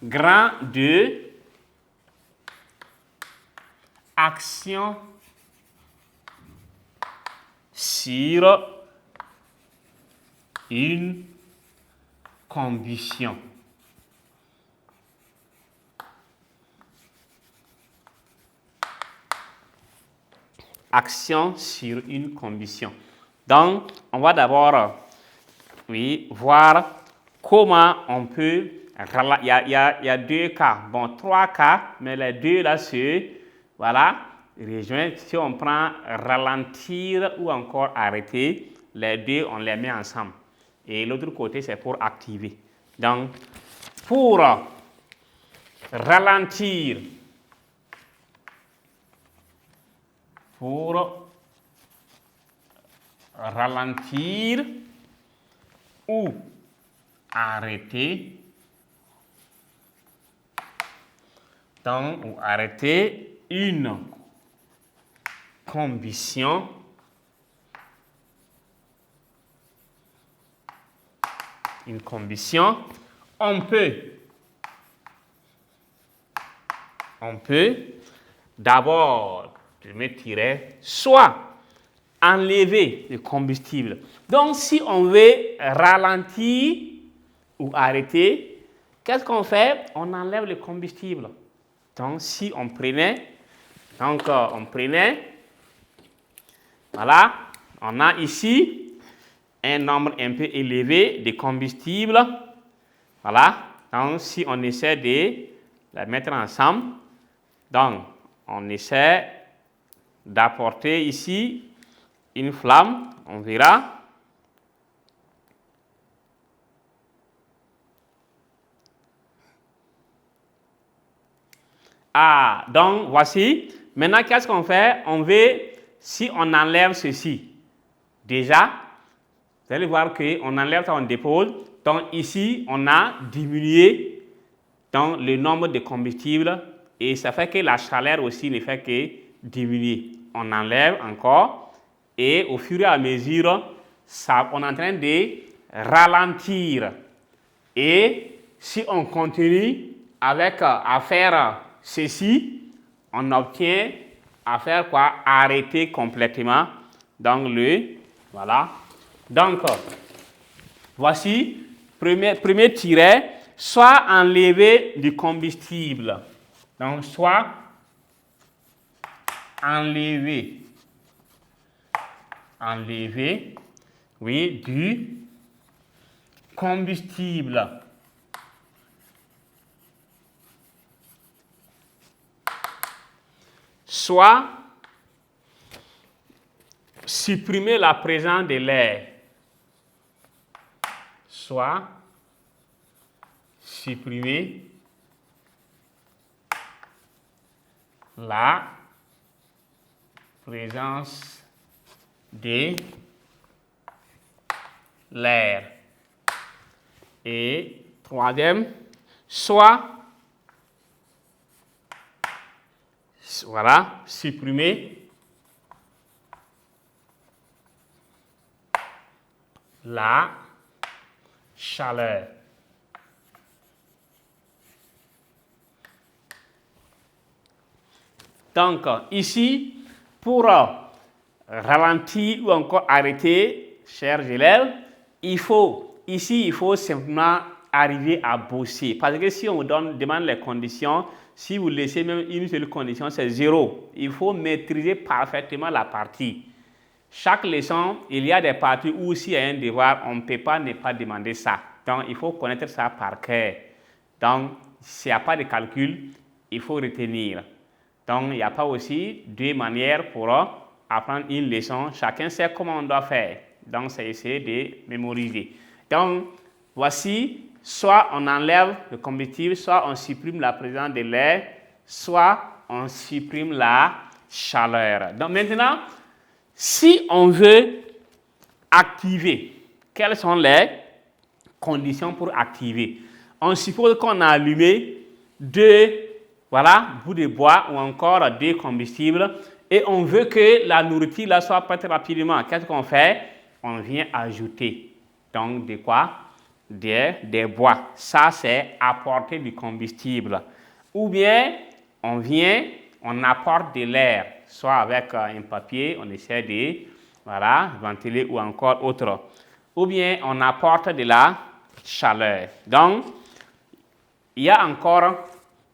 Grand 2, action sur une combustion. Action sur une combustion. Donc, on va d'abord voir comment on peut... Il y a 2 cas, bon 3 cas, mais les 2 là, rejoignent. Si on prend ralentir ou encore arrêter, les 2, on les met ensemble. Et l'autre côté, c'est pour activer. Donc, pour ralentir, ou arrêter, donc, ou arrêter une combustion, on peut d'abord, je me tirer, soit enlever le combustible. Donc, si on veut ralentir ou arrêter, qu'est-ce qu'on fait? On enlève le combustible. Donc, si on prenait, voilà, on a ici un nombre un peu élevé de combustible. Voilà, donc si on essaie de les mettre ensemble, donc on essaie d'apporter ici une flamme, on verra. Ah, donc voici. Maintenant, qu'est-ce qu'on fait? On veut, si on enlève ceci, déjà, vous allez voir qu'on enlève ça, on dépose. Donc ici, on a diminué donc, le nombre de combustibles et ça fait que la chaleur aussi ne fait que diminuer. On enlève encore et au fur et à mesure, on est en train de ralentir. Et si on continue à faire ceci, on obtient à faire quoi? Arrêter complètement. Donc voilà. Donc, voici, premier tiret, soit enlever du combustible. Donc, soit enlever, oui, du combustible. Soit supprimer la présence de l'air. Soit supprimer la présence de l'air. Et troisième, soit voilà, supprimer la chaleur. Donc, ici, pour ralentir ou encore arrêter, chers élèves, il faut simplement arriver à bosser. Parce que si on demande les conditions, si vous laissez même une seule condition, c'est 0. Il faut maîtriser parfaitement la partie. Chaque leçon, il y a des parties où s'il y a un devoir, on ne peut pas ne pas demander ça. Donc, il faut connaître ça par cœur. Donc, s'il n'y a pas de calcul, il faut retenir. Donc, il n'y a pas aussi 2 manières pour apprendre une leçon. Chacun sait comment on doit faire. Donc, c'est essayer de mémoriser. Donc, voici, soit on enlève le combustible, soit on supprime la présence de l'air, soit on supprime la chaleur. Donc, maintenant, si on veut activer, quelles sont les conditions pour activer? On suppose qu'on a allumé 2 bouts de bois ou encore 2 combustibles et on veut que la nourriture là soit prête rapidement. Qu'est-ce qu'on fait? On vient ajouter donc de quoi? des bois. Ça, c'est apporter du combustible. Ou bien, on vient, on apporte de l'air, soit avec un papier, on essaie de ventiler ou encore autre. Ou bien, on apporte de la chaleur. Donc, il y a encore,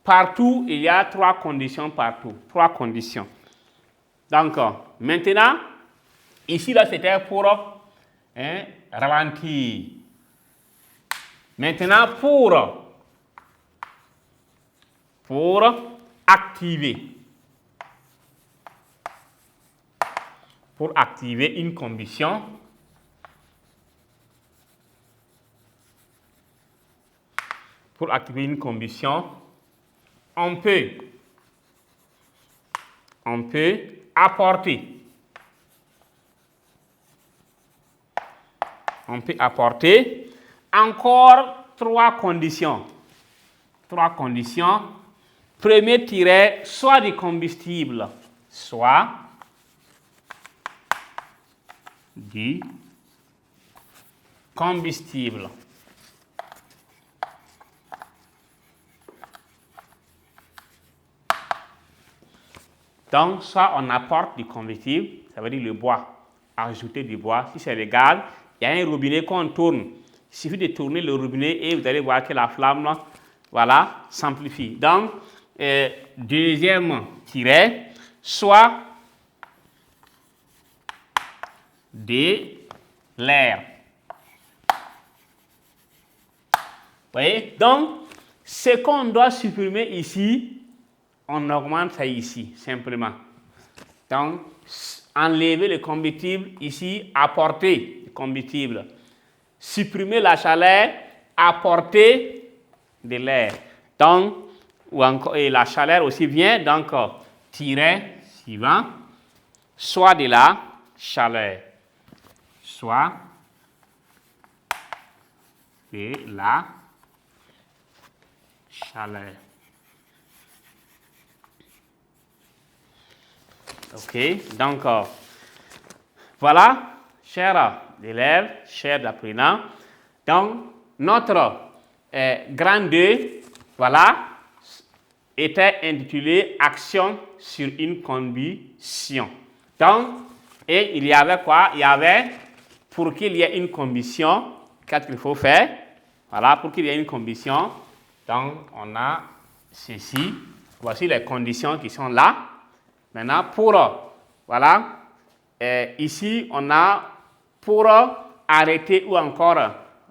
partout, il y a 3 conditions partout. 3 conditions. Donc, maintenant, ici, là, c'était pour ralentir. Maintenant, pour activer. Pour activer une combustion. Pour activer une combustion, on peut apporter. On peut apporter encore 3 conditions. 3 conditions. Premier tiret, soit du combustible, soit du combustible. Donc, soit on apporte du combustible, ça veut dire le bois, ajouter du bois. Si c'est légal, il y a un robinet qu'on tourne. Il suffit de tourner le robinet et vous allez voir que la flamme, s'amplifie. Donc, deuxième tiret, soit de l'air. Vous voyez? Donc, ce qu'on doit supprimer ici, on augmente ça ici, simplement. Donc, enlever le combustible ici, apporter le combustible. Supprimer la chaleur, apporter de l'air. Donc, et la chaleur aussi vient, donc, tiret suivant, soit de la chaleur, soit de la chaleur. OK, donc, voilà, chers élèves, chers apprenants, donc, notre grand 2, était intitulé Action sur une combustion. Donc, et il y avait quoi? Il y avait, pour qu'il y ait une combustion, qu'est-ce qu'il faut faire? Voilà, pour qu'il y ait une combustion, donc, on a ceci. Voici les conditions qui sont là. Maintenant, ici, on a pour arrêter ou encore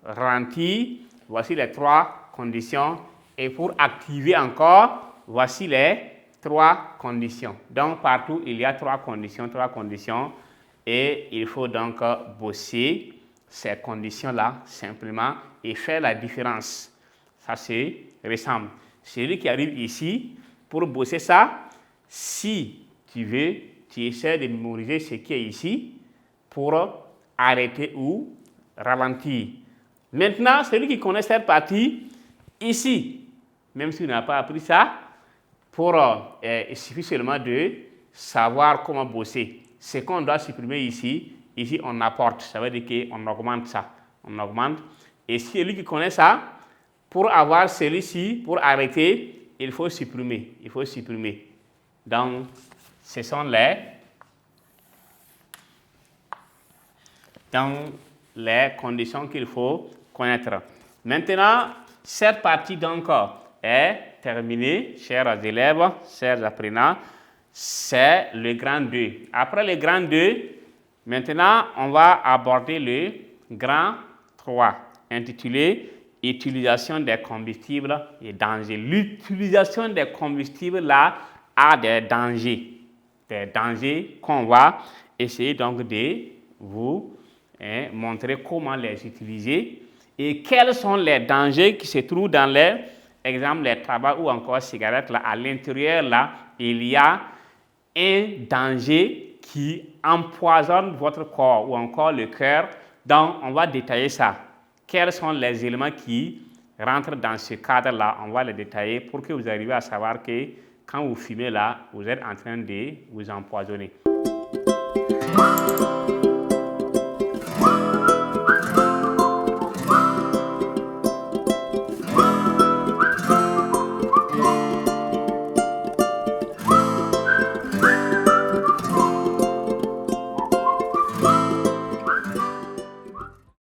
ralentir, voici les 3 conditions. Et pour activer encore, voici les 3 conditions. Donc, partout, il y a 3 conditions. Et il faut donc bosser ces conditions-là, simplement, et faire la différence. Ça, c'est ressemble. Celui qui arrive ici, pour bosser ça, si tu veux, tu essaies de mémoriser ce qui est ici pour arrêter ou ralentir. Maintenant, celui qui connaît cette partie, ici, même si tu n'as pas appris ça, il suffit seulement de savoir comment bosser. Ce qu'on doit supprimer ici, on apporte. Ça veut dire qu'on augmente ça. On augmente. Et celui qui connaît ça, pour avoir celui-ci, pour arrêter, il faut supprimer. Donc, ce sont les conditions qu'il faut connaître. Maintenant, cette partie donc est terminée, chers élèves, chers apprenants. C'est le grand 2. Après le grand 2, maintenant, on va aborder le grand 3, intitulé Utilisation des combustibles et dangers. L'utilisation des combustibles là a des dangers qu'on va essayer donc de vous montrer comment les utiliser et quels sont les dangers qui se trouvent dans les exemples les tabacs ou encore cigarettes là. À l'intérieur là, il y a un danger qui empoisonne votre corps ou encore le cœur. Donc, on va détailler ça. Quels sont les éléments qui rentrent dans ce cadre-là? On va les détailler pour que vous arriviez à savoir que quand vous fumez là, vous êtes en train de vous empoisonner.